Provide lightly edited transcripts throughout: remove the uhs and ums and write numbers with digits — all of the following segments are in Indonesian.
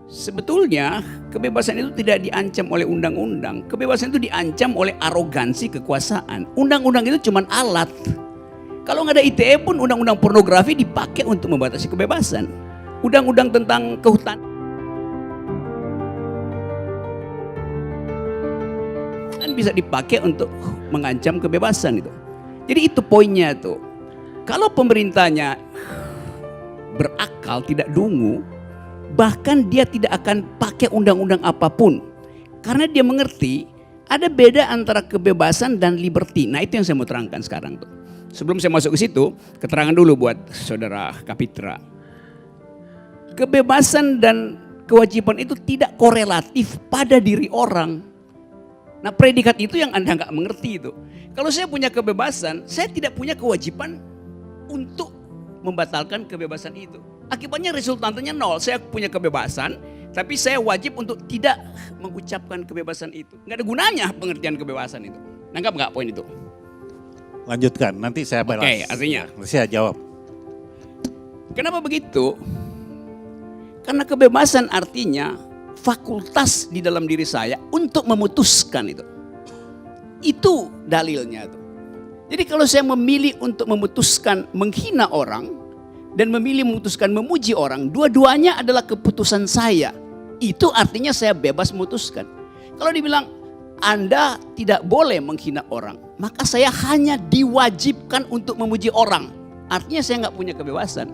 Sebetulnya kebebasan itu tidak diancam oleh undang-undang. Kebebasan itu diancam oleh arogansi kekuasaan. Undang-undang itu cuma alat. Kalau nggak ada ITE pun undang-undang pornografi dipakai untuk membatasi kebebasan. Undang-undang tentang kehutanan kan bisa dipakai untuk mengancam kebebasan itu. Jadi itu poinnya tuh. Kalau pemerintahnya berakal, tidak dungu, bahkan dia tidak akan pakai undang-undang apapun. Karena dia mengerti ada beda antara kebebasan dan liberty. Nah itu yang saya mau terangkan sekarang tuh. Sebelum saya masuk ke situ, keterangan dulu buat saudara Kapitra. Kebebasan dan kewajiban itu tidak korelatif pada diri orang. Nah predikat itu yang Anda nggak mengerti itu. Kalau saya punya kebebasan, saya tidak punya kewajiban untuk membatalkan kebebasan itu. Akibatnya resultantenya nol. Saya punya kebebasan, tapi saya wajib untuk tidak mengucapkan kebebasan itu. Nggak ada gunanya pengertian kebebasan itu. Nangkap nggak poin itu? Lanjutkan, nanti saya balas. Oke, artinya. Saya jawab. Kenapa begitu? Karena kebebasan artinya fakultas di dalam diri saya untuk memutuskan itu. Itu dalilnya tuh. Jadi kalau saya memilih untuk memutuskan menghina orang dan memilih memutuskan memuji orang, dua-duanya adalah keputusan saya. Itu artinya saya bebas memutuskan. Kalau dibilang Anda tidak boleh menghina orang, maka saya hanya diwajibkan untuk memuji orang. Artinya saya nggak punya kebebasan.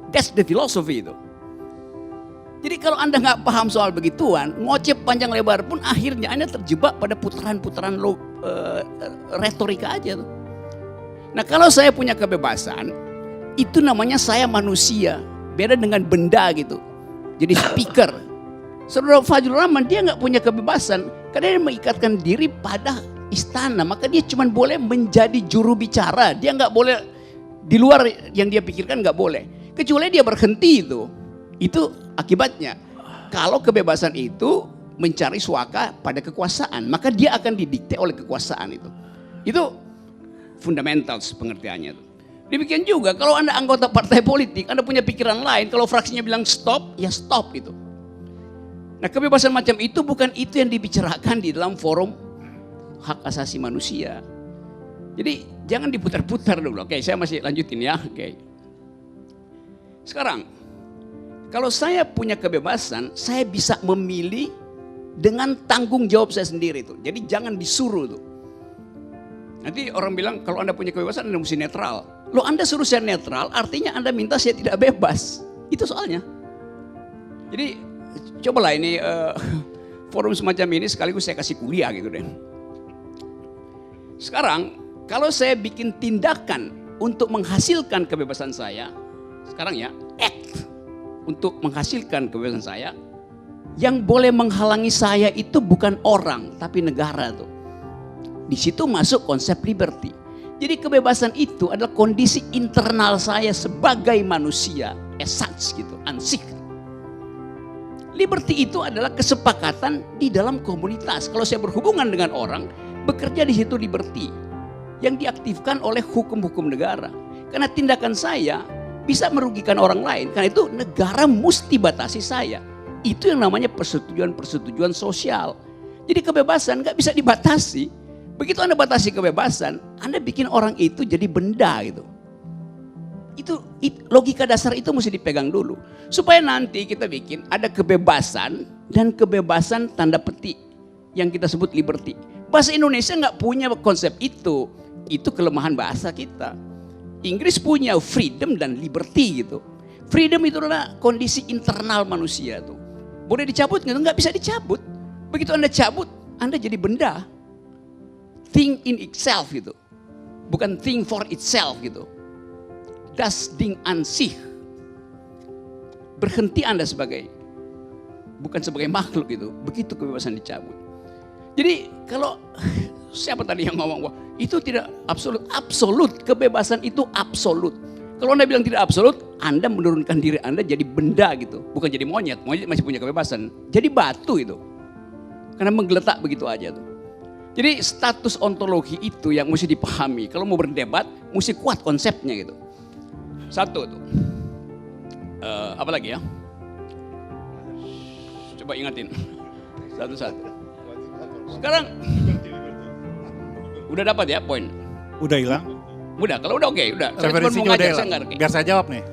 That's the philosophy itu. Jadi kalau Anda nggak paham soal begituan, ngoceh panjang lebar pun akhirnya Anda terjebak pada putaran-putaran retorika aja tuh. Nah kalau saya punya kebebasan, itu namanya saya manusia. Beda dengan benda gitu. Jadi speaker. Saudara Fajrul Rahman dia nggak punya kebebasan. Karena dia mengikatkan diri pada istana. Maka dia cuma boleh menjadi juru bicara. Dia nggak boleh, di luar yang dia pikirkan nggak boleh. Kecuali dia berhenti itu. Itu akibatnya. Kalau kebebasan itu mencari suaka pada kekuasaan, maka dia akan didikte oleh kekuasaan itu. Itu fundamental pengertiannya. Demikian juga kalau Anda anggota partai politik, Anda punya pikiran lain, kalau fraksinya bilang stop, ya stop itu. Nah kebebasan macam itu bukan itu yang dibicarakan di dalam forum hak asasi manusia. Jadi jangan diputar-putar dulu. Oke, saya masih lanjutin ya. Oke. Sekarang kalau saya punya kebebasan, saya bisa memilih dengan tanggung jawab saya sendiri tuh. Jadi jangan disuruh tuh. Nanti orang bilang kalau Anda punya kebebasan Anda mesti netral. Loh Anda suruh saya netral artinya Anda minta saya tidak bebas. Itu soalnya. Jadi cobalah ini forum semacam ini sekaligus saya kasih kuliah gitu deh. Sekarang kalau saya bikin tindakan untuk menghasilkan kebebasan saya. Sekarang ya act. Untuk menghasilkan kebebasan saya, yang boleh menghalangi saya itu bukan orang, tapi negara tuh. Di situ masuk konsep liberty. Jadi kebebasan itu adalah kondisi internal saya sebagai manusia, as such gitu, ansih. Liberty itu adalah kesepakatan di dalam komunitas. Kalau saya berhubungan dengan orang, bekerja di situ liberty, yang diaktifkan oleh hukum-hukum negara. Karena tindakan saya bisa merugikan orang lain. Karena itu negara mesti batasi saya. Itu yang namanya persetujuan sosial. Jadi kebebasan gak bisa dibatasi. Begitu Anda batasi kebebasan, Anda bikin orang itu jadi benda gitu. Itu logika dasar itu mesti dipegang dulu. Supaya nanti kita bikin ada kebebasan dan kebebasan tanda petik. Yang kita sebut liberty. Bahasa Indonesia gak punya konsep itu. Itu kelemahan bahasa kita. Inggris punya freedom dan liberty gitu. Freedom itu adalah kondisi internal manusia tuh. Boleh dicabut gitu? Nggak bisa dicabut. Begitu Anda cabut, Anda jadi benda. Thing in itself gitu. Bukan thing for itself gitu. Das Ding an sich. Berhenti Anda bukan sebagai makhluk gitu. Begitu kebebasan dicabut. Jadi kalau siapa tadi yang ngomong wah itu tidak absolut. Absolut, kebebasan itu absolut. Kalau Anda bilang tidak absolut, Anda menurunkan diri Anda jadi benda gitu. Bukan jadi monyet, monyet masih punya kebebasan. Jadi batu itu. Karena menggeletak begitu aja tuh. Jadi status ontologi itu yang mesti dipahami. Kalau mau berdebat, mesti kuat konsepnya gitu. Satu tuh. Apa lagi ya? coba ingatin. Satu-satu. Sekarang udah dapat ya poin? Udah hilang? Udah, kalau udah oke, udah. Saya cuma Referensinya mau udah ngajak, saya hilang. ngerti. Biar saya jawab nih.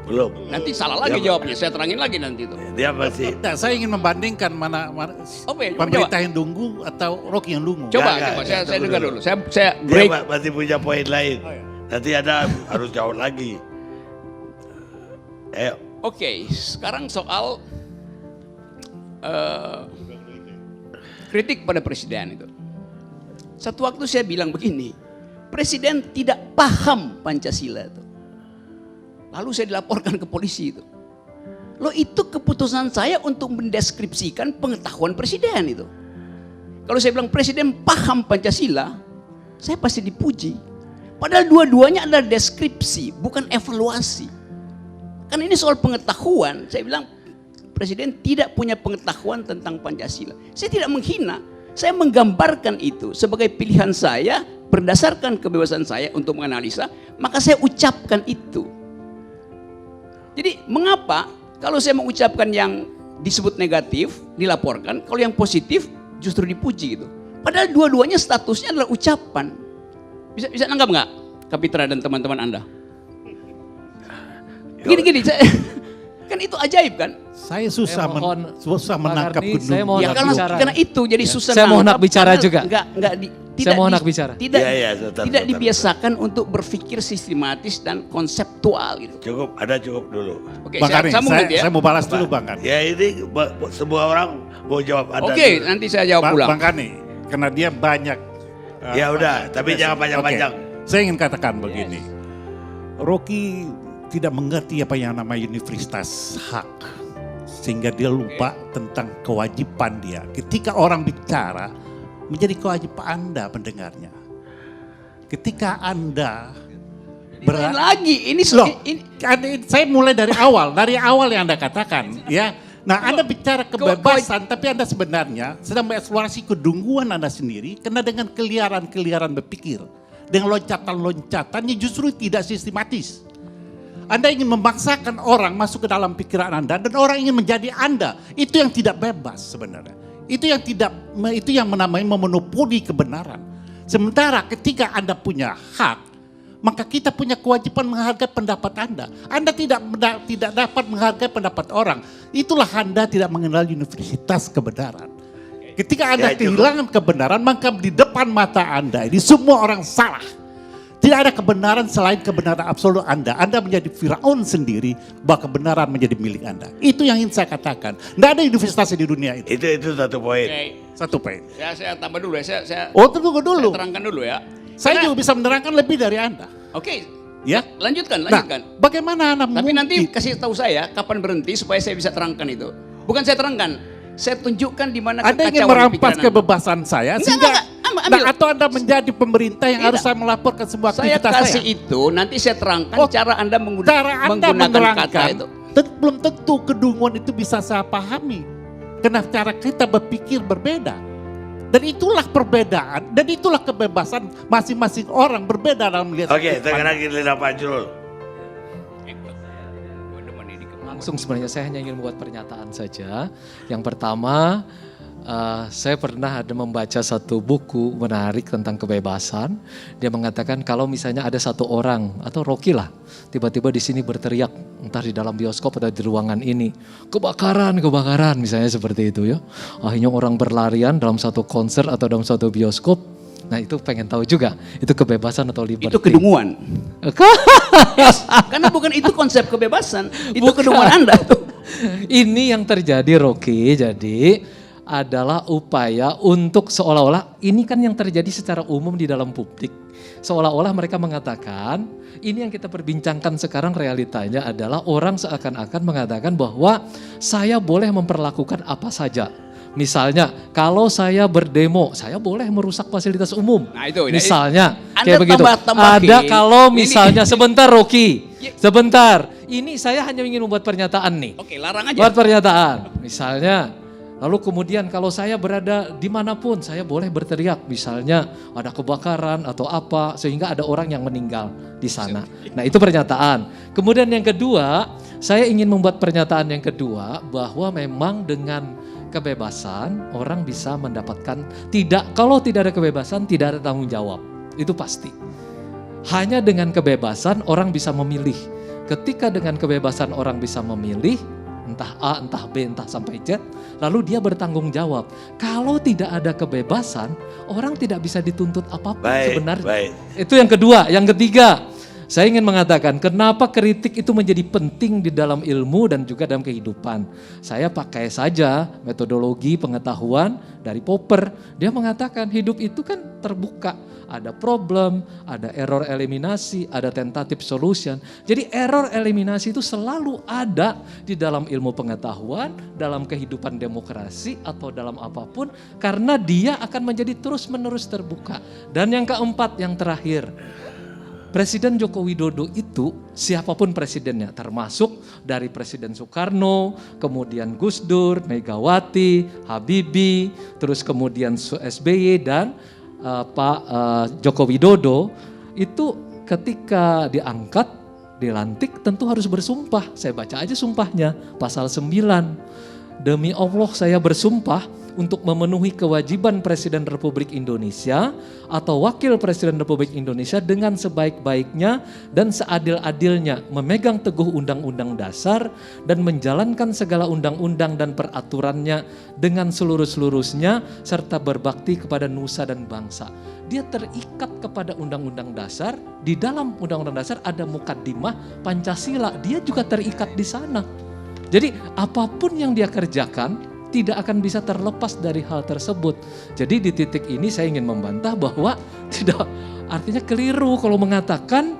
Belum. Nanti salah lagi jawabnya, saya terangin lagi nanti itu. Dia masih Nah, saya ingin membandingkan mana Oke, pemerintah yang dungu atau Rocky yang dungu. Coba, Enggak, coba, enggak, saya tunggu dengar dulu. dulu. Saya dia break. masih punya poin lain. Oh, ya. Nanti ada harus jawab lagi. Ayo. Oke, sekarang soal kritik pada presiden itu. Satu waktu saya bilang begini, presiden tidak paham Pancasila itu. Lalu saya dilaporkan ke polisi itu. Loh, itu keputusan saya untuk mendeskripsikan pengetahuan presiden itu. Kalau saya bilang presiden paham Pancasila, saya pasti dipuji. Padahal dua-duanya adalah deskripsi, bukan evaluasi. Kan ini soal pengetahuan. Saya bilang presiden tidak punya pengetahuan tentang Pancasila. Saya tidak menghina, saya menggambarkan itu sebagai pilihan saya berdasarkan kebebasan saya untuk menganalisa, maka saya ucapkan itu. Jadi mengapa kalau saya mengucapkan yang disebut negatif dilaporkan, kalau yang positif justru dipuji gitu. Padahal dua-duanya statusnya adalah ucapan. Bisa nanggap nggak, Kapitra dan teman-teman Anda? Gini, kan itu ajaib kan? Saya susah, Saya mohon, susah Pak menangkap Karni, gendung. saya mohon Ya hak karena, bicara. karena itu jadi susah. Saya mohon hak nangkap bicara karena juga. Tidak mohon hak bicara. Tidak, Iya, sebentar, tidak sebentar. dibiasakan untuk berpikir sistematis dan konseptual gitu. Cukup dulu. Oke, Bang Karni, sambung nanti ya. saya mau balas dulu Bang Karni. Ya ini semua orang mau jawab Anda. Oke, dulu. nanti saya jawab ulang. Bang Karni, karena dia banyak. Ya udah, tapi jangan panjang-panjang. Oke, saya ingin katakan begini. Rocky tidak mengerti apa yang namanya universitas hak. Sehingga dia lupa tentang kewajiban dia. Ketika orang bicara, menjadi kewajiban Anda mendengarnya. Ketika Anda Lain lagi, ini Loh, ini saya mulai dari awal yang Anda katakan, ya. Nah, Anda bicara kebebasan, tapi Anda sebenarnya sedang mengeksplorasi kedunguan Anda sendiri, karena dengan keliaran-keliaran berpikir, dengan loncatan-loncatannya justru tidak sistematis. Anda ingin memaksakan orang masuk ke dalam pikiran Anda, dan orang ingin menjadi Anda. Itu yang tidak bebas sebenarnya. Itu yang menamai memonopoli kebenaran. Sementara ketika Anda punya hak, maka kita punya kewajiban menghargai pendapat Anda. Anda tidak dapat menghargai pendapat orang. Itulah Anda tidak mengenal universitas kebenaran. Ketika Anda Ya, cukup. kehilangan kebenaran, maka di depan mata Anda ini semua orang salah. Tidak ada kebenaran selain kebenaran absolut Anda. Anda menjadi Firaun sendiri, bahwa kebenaran menjadi milik Anda. Itu yang ingin saya katakan. Tidak ada universitas di dunia itu. Itu satu poin. Oke, Satu poin. saya tambah dulu ya. Saya Tunggu dulu. terangkan dulu ya. Saya juga bisa menerangkan lebih dari Anda. Oke, Ya. lanjutkan. Nah, bagaimana Anda Tapi nanti mungkin? kasih tahu saya kapan berhenti supaya saya bisa terangkan itu. Bukan saya terangkan, saya tunjukkan di mana Anda ingin kekacauan merampas pikiran Anda. kebebasan saya Enggak, sehingga enggak. Ambil. atau Anda menjadi pemerintah yang Tidak. harus saya melaporkan semua Saya aktivitas kasih saya. itu, nanti saya terangkan Oh, cara Anda Cara Anda menggunakan kata menerangkan, itu. belum tentu kedunguan itu bisa saya pahami. Karena cara kita berpikir berbeda. Dan itulah perbedaan, dan itulah kebebasan masing-masing orang berbeda dalam melihat. Oke, kehidupan. sekarang giliran Pak Jurul. Langsung sebenarnya saya hanya ingin membuat pernyataan saja. Yang pertama, saya pernah ada membaca satu buku menarik tentang kebebasan. Dia mengatakan kalau misalnya ada satu orang atau Rocky lah, tiba-tiba di sini berteriak, entah di dalam bioskop atau di ruangan ini, kebakaran misalnya seperti itu ya. Akhirnya orang berlarian dalam satu konser atau dalam satu bioskop. Nah itu pengen tahu juga, itu kebebasan atau liberty? Itu kedunguan. Karena bukan itu konsep kebebasan, itu Bukan. kedunguan Anda tuh. Ini yang terjadi Rocky, jadi adalah upaya untuk seolah-olah ini kan yang terjadi secara umum di dalam publik. Seolah-olah mereka mengatakan, ini yang kita perbincangkan sekarang realitanya adalah orang seakan-akan mengatakan bahwa saya boleh memperlakukan apa saja. Misalnya kalau saya berdemo, saya boleh merusak fasilitas umum. Nah, itu. Misalnya Anda kayak begitu. tambah-tambahin. Ada kalau Ini- misalnya sebentar Rocky, Ya. sebentar. Ini saya hanya ingin membuat pernyataan nih. Oke, larang aja. Buat pernyataan, misalnya Lalu kemudian kalau saya berada dimanapun saya boleh berteriak, misalnya ada kebakaran atau apa sehingga ada orang yang meninggal di sana. Nah itu pernyataan. Kemudian yang kedua, saya ingin membuat pernyataan yang kedua bahwa memang dengan kebebasan orang bisa mendapatkan kalau tidak ada kebebasan tidak ada tanggung jawab. Itu pasti. Hanya dengan kebebasan orang bisa memilih. Ketika dengan kebebasan orang bisa memilih, entah A, entah B, entah sampai Z, lalu dia bertanggung jawab. Kalau tidak ada kebebasan, orang tidak bisa dituntut apapun sebenarnya. Baik. Itu yang kedua. Yang ketiga, saya ingin mengatakan kenapa kritik itu menjadi penting di dalam ilmu dan juga dalam kehidupan. Saya pakai saja metodologi pengetahuan dari Popper. Dia mengatakan hidup itu kan terbuka. Ada problem, ada error eliminasi, ada tentative solution. Jadi error eliminasi itu selalu ada di dalam ilmu pengetahuan, dalam kehidupan demokrasi atau dalam apapun. Karena dia akan menjadi terus-menerus terbuka. Dan yang keempat, yang terakhir. Presiden Joko Widodo itu siapapun presidennya, termasuk dari Presiden Soekarno, kemudian Gus Dur, Megawati, Habibie, terus kemudian SBY dan Pak Joko Widodo, itu ketika diangkat, dilantik tentu harus bersumpah. Saya baca aja sumpahnya, pasal 9. Demi Allah saya bersumpah untuk memenuhi kewajiban Presiden Republik Indonesia atau Wakil Presiden Republik Indonesia dengan sebaik-baiknya dan seadil-adilnya memegang teguh Undang-Undang Dasar dan menjalankan segala undang-undang dan peraturannya dengan seluruh-seluruhnya serta berbakti kepada nusa dan bangsa. Dia terikat kepada Undang-Undang Dasar, di dalam Undang-Undang Dasar ada mukaddimah Pancasila, dia juga terikat di sana. Jadi apapun yang dia kerjakan tidak akan bisa terlepas dari hal tersebut. Jadi di titik ini saya ingin membantah bahwa tidak, artinya keliru kalau mengatakan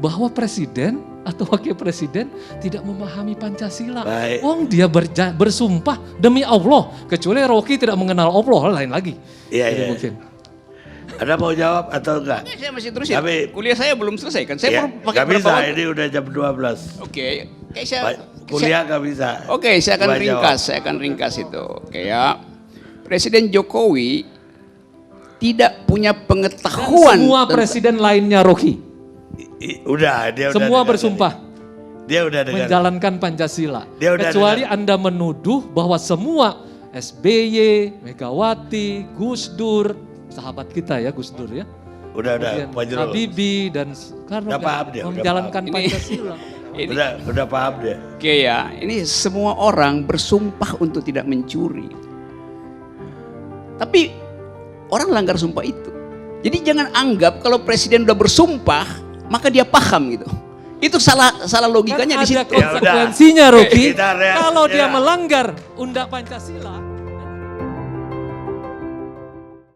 bahwa presiden atau wakil presiden tidak memahami Pancasila. Wong dia bersumpah demi Allah, kecuali Rocky tidak mengenal Allah, lain lagi. Iya. Mungkin. Ada mau jawab atau enggak? Saya masih terusin. Tapi- Kuliah saya belum selesai kan. Saya baru pakai Gak bisa, berapa waktu? ini udah jam 12. Oke, Kuliah gak bisa. Oke, saya akan Coba ringkas, jawab. saya akan ringkas itu. Oke ya. Presiden Jokowi tidak punya pengetahuan. Semua presiden lainnya Rocky. Udah, dia udah Semua dengar bersumpah tadi. Dia udah dengar. menjalankan Pancasila. Dia udah Kecuali dengar. Anda menuduh bahwa semua SBY, Megawati, Gus Dur, sahabat kita ya Gus Dur ya. Udah, Kemudian Pak Jero. Habibie dan Soekarno Udah paham dia, udah menjalankan paham. Pancasila. Ini, Udah paham dia. oke ya, ini semua orang bersumpah untuk tidak mencuri. Tapi orang langgar sumpah itu. Jadi jangan anggap kalau presiden udah bersumpah maka dia paham gitu. Itu salah logikanya Kan di situ. ada konsekuensinya Rocky. Kita reaksi, Kalau dia ya. melanggar Undang Pancasila.